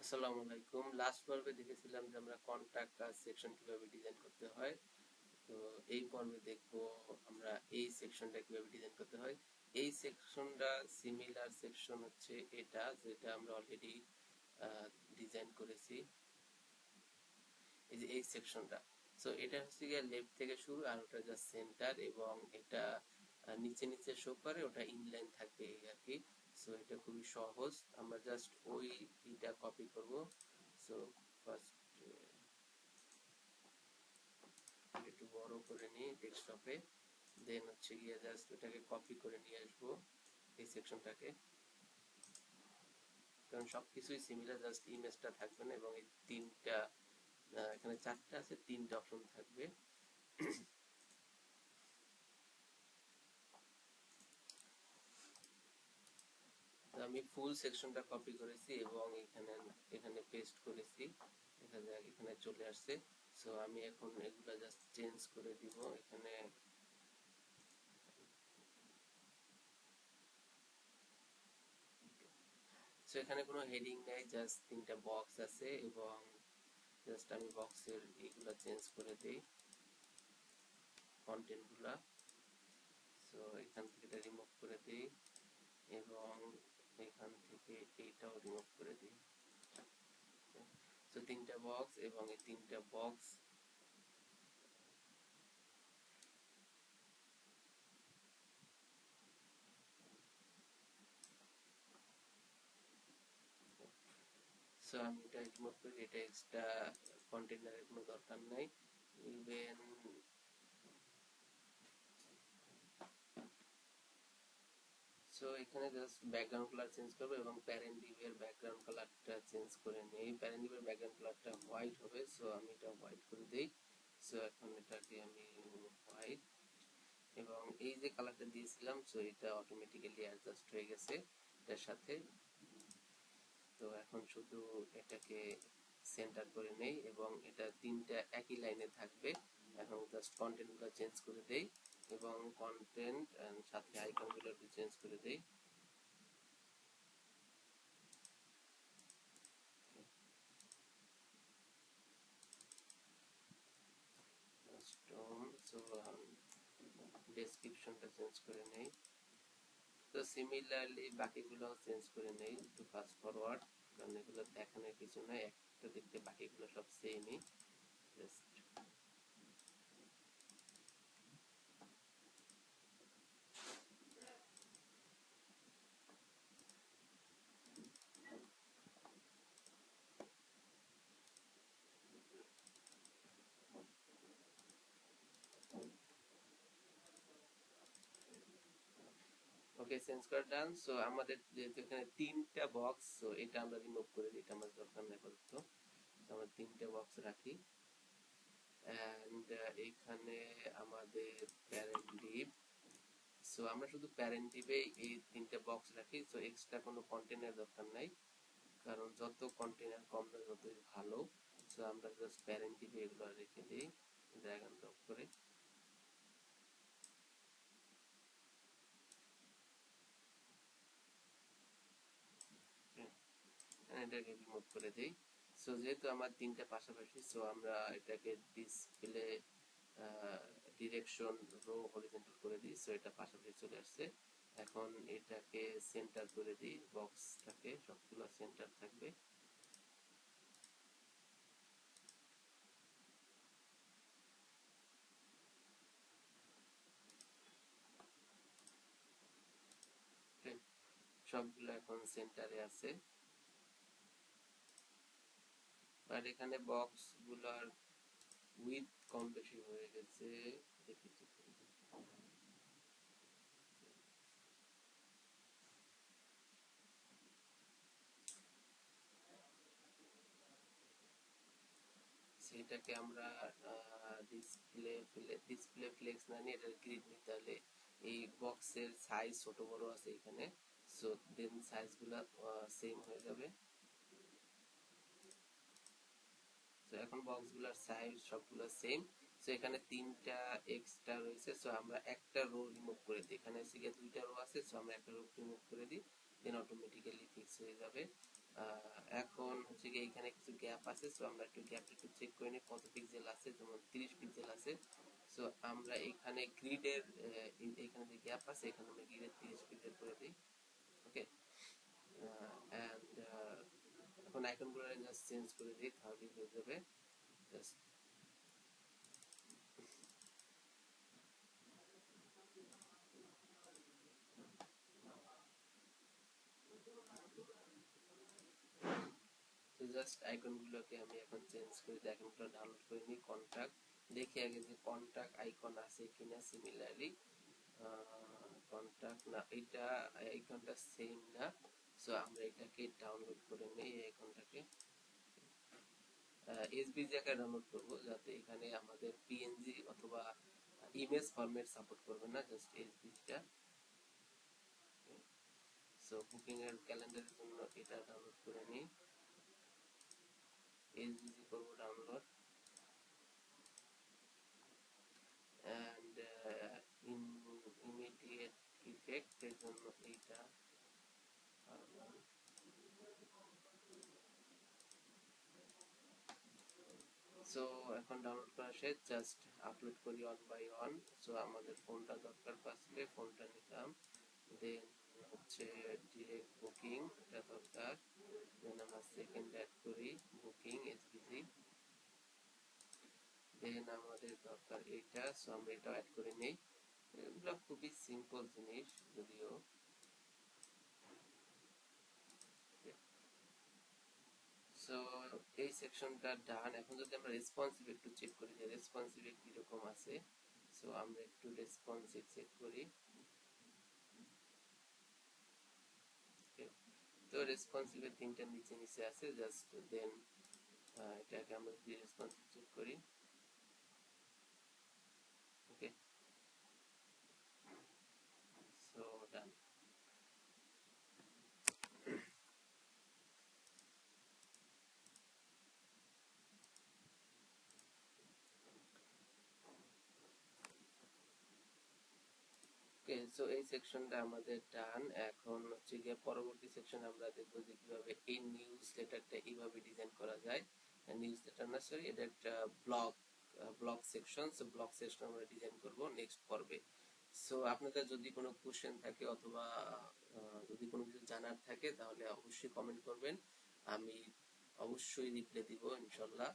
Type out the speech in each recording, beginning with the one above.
আসসালামু আলাইকুম। লাস্ট পর্বে দেখেছিলাম যে আমরা কন্টাক্ট আর সেকশন কিভাবে ডিজাইন করতে হয়। তো এই পর্বে দেখব আমরা এই সেকশনটা কিভাবে ডিজাইন করতে হয়। এই সেকশনটা সিমিলার সেকশন হচ্ছে এটা, যেটা আমরা অলরেডি ডিজাইন করেছি। এই যে এই সেকশনটা, সো এটা হচ্ছে গিয়ে লেফট থেকে শুরু, আর ওটা জাস্ট সেন্টার, এবং এটা নিচে নিচে শো করে, ওটা ইনলাইন থাকবে এই আর কি। সো এটা খুবই সহজ, আমরা জাস্ট ওই এটা কপি করব। সো ফার্স্ট একটু বড় করে নিই ডেস্কটপে, দেন হচ্ছে গিয়ে জাস্ট ওটাকে কপি করে নিয়ে আসবো এই সেকশনটাকে, কারণ সবকিছুই সিমিলার, জাস্ট ইমেজটা থাকবে না, এবং এই তিনটা এখানে চারটা আছে, তিনটা অপশন থাকবে। আমি ফুল সেকশনটা কপি করেছি এবং এখানে এখানে পেস্ট করেছি, দেখা যাক এখানে চলে আসছে। সো আমি এখন এগুলা জাস্ট চেঞ্জ করে দিব। এখানে সো এখানে কোনো হেডিং নাই, জাস্ট তিনটা বক্স আছে, এবং জাস্ট আমি বক্সের এইগুলা চেঞ্জ করে দেই কন্টেন্ট গুলা। সো এখান থেকে এটা রিমুভ করে দিই, এবং এখান থেকে এইটাও রিমুভ করে দিই। সো তিনটা বক্স, এবং এই তিনটা বক্স সো আমি এটা রিমুভ করি, এটা এক্সট্রা কন্টেনারের কোনো দরকার নাই। ইভেন সো এখানে জাস্ট ব্যাকগ্রাউন্ড কালার চেঞ্জ করবো, এবং প্যারেন্ট ডিভের ব্যাকগ্রাউন্ড কালারটা চেঞ্জ করে নেই। প্যারেন্ট ডিভের ব্যাকগ্রাউন্ড কালারটা হোয়াইট হবে, সো আমি এটা হোয়াইট করে দিই। সো এখন এটাকে আমি হোয়াইট, এবং এই যে কালারটা দিয়েছিলাম, সো এটা অটোমেটিক্যালি অ্যাডজাস্ট হয়ে গেছে এটার সাথে। তো এখন শুধু এটাকে সেন্টার করে নেই, এবং এটা তিনটা একই লাইনে থাকবে। এখন জাস্ট কন্টেন্টগুলো চেঞ্জ করে দেই, এবং কন্টেন্ট সাথে আইকনগুলো একটু চেঞ্জ করে দেই। সো ডেসক্রিপশনটা চেঞ্জ করে নেই। তো সিমিলারলি বাকিগুলো চেঞ্জ করে নেই, একটু ফাস্ট ফরওয়ার্ড, কারণ এগুলো দেখানোর কিছু নাই, একটা দেখতে বাকিগুলো সব সেমই। জাস্ট ওকে, চেঞ্জ করা ডান। সো আমাদের যেহেতু এখানে তিনটা বক্স, সো এটা আমরা রিমুভ করে দিই, এটা আমাদের দরকার নেই আপাতত। আমরা তিনটা বক্স রাখি, এন্ড এখানে আমাদের প্যারেন্ট ডিভ। সো আমরা শুধু প্যারেন্ট ডিভে এই তিনটা বক্স রাখি, সো এক্সট্রা কোনো কন্টেনার দরকার নাই, কারণ যত কন্টেনার কম দেয় ততই ভালো। সো আমরা জাস্ট প্যারেন্ট ডিভে এগুলো রেখে দিই, ড্র্যাগ এন্ড ড্রপ করে। এটাকে রিমুভ করে দেই। সো যেহেতু আমার তিনটা পাশাপাশি, সো আমরা এটাকে ডিসপ্লে ডিরেকশন রো হরিজন্টাল করে দিই, সো এটা পাশাপাশি চলে আসছে। এখন এটাকে সেন্টার করে দিই, বক্সটাকে সবগুলো সেন্টার থাকবে। সবগুলো এখন সেন্টারে আছে, বাট এখানে বক্স গুলার উইথ কম বেশি হয়ে গেছে, দেখি সেটাকে আমরা ডিসপ্লে ফ্লেক্স না নিয়ে এটার গ্রিড নিতে হলে এই বক্সের সাইজ ছোট বড় আছে এখানে, সো দেন সাইজ গুলা সেম হয়ে যাবে। তো এখন বক্স গুলার সাইজ সবগুলো সেম। সো এখানে তিনটা এক্সট্রা রয়েছে, সো আমরা একটা রো রিমুভ করে দিই। এখানে দুইটা রো আছে, সো আমরা একটা রো রিমুভ করে দিই, দেন অটোমেটিক্যালি ফিক্স হয়ে যাবে। এখন হচ্ছে কি এখানে কিছু গ্যাপ আছে, সো আমরা একটু গ্যাপটা একটু চেক করে নিই কত পিক্সেল আছে। যেমন 30 পিক্সেল আছে, সো আমরা এখানে গ্রিডের এখানে যে গ্যাপ আছে এখানে আমরা গ্রিডের 30 পিক্সেল করে দিই। ওকে, এন্ড এখন আইকনগুলো জাস্ট চেঞ্জ করে দিই, তাহলেই হয়ে যাবে। জাস্ট জাস্ট আইকনগুলোকে আমি এখন চেঞ্জ করে দিই, আইকনগুলো ডাউনলোড করে নিই। কন্টাক্ট দেখি আগে যে কন্টাক্ট আইকন আছে কিনা সিমিলারলি। কন্টাক্ট না, এটা আইকনটা সেম না, সো আমরা এটাকে ডাউনলোড করে নেই। এই আইকনটাকে এসভিজি আকারে ডাউনলোড করব, যাতে এখানে আমাদের পিএনজি অথবা ইমেজ ফরম্যাট সাপোর্ট করবে না, জাস্ট এসভিজিটা। সো বুকিং এর ক্যালেন্ডারের জন্য এটা ডাউনলোড করে নিই, এসভিজি করব ডাউনলোড। এন্ড ইমিডিয়েট ইফেক্ট এর জন্য এইটা। সো এখন ডাউনলোড করা শেষ, জাস্ট আপলোড করি ওয়ান বাই ওয়ান। সো আমাদের ফোনটা দরকার, ফার্স্টে ফোনটা নিলাম, দেন হচ্ছে ডিরেক্ট বুকিং এটা দরকার, দেন আমরা সেকেন্ড অ্যাড করি বুকিং এসবিসি, দেন আমাদের দরকার এইটা, সো আমরা এটা অ্যাড করে নেই। এগুলো খুবই সিম্পল জিনিস যদিও। সো এই সেকশনটা ডান। এখন যদি আমরা রেসপন্সিভ একটু চেক করি যে রেসপন্সিভ কিরকম আছে, সো আমরা একটু রেসপন্সিভ চেক করি। তো রেসপন্সিভের তিনটা নিচে নিচে আছে, জাস্ট দেন এটাকে আমরা যদি রেসপন্সিভ চেক করি। ওকে, সো ডান। ওকে, সো এই সেকশনটা আমাদের ডান। এখন হচ্ছে গিয়ে পরবর্তী সেকশন আমরা দেখবো যে কিভাবে এই নিউজ লেটারটা এইভাবে ডিজাইন করা যায়। নিউজ লেটার না, সরি, এটা একটা blog blog section. So blog section আমরা ডিজাইন করব নেক্সট পর্বে। সো আপনাদের যদি কোনো কোশ্চেন থাকে অথবা যদি কোনো কিছু জানার থাকে তাহলে অবশ্যই কমেন্ট করবেন, আমি অবশ্যই রিপ্লাই দিব ইনশাল্লাহ।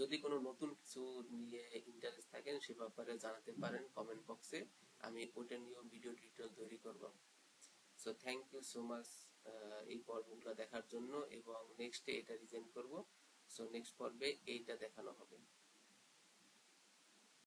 যদি কোনো নতুন কিছু নিয়ে ইন্টারেস্ট থাকেন সে ব্যাপারে জানাতে পারেন কমেন্ট বক্সে, আমি ওটা নিয়েও ভিডিও টিউটোরিয়াল তৈরি করব। So thank you so much এই পর্বগুলো দেখার জন্য, এবং নেক্সটে এটা ডিজাইন করব। সো নেক্সট পর্বে এইটা দেখানো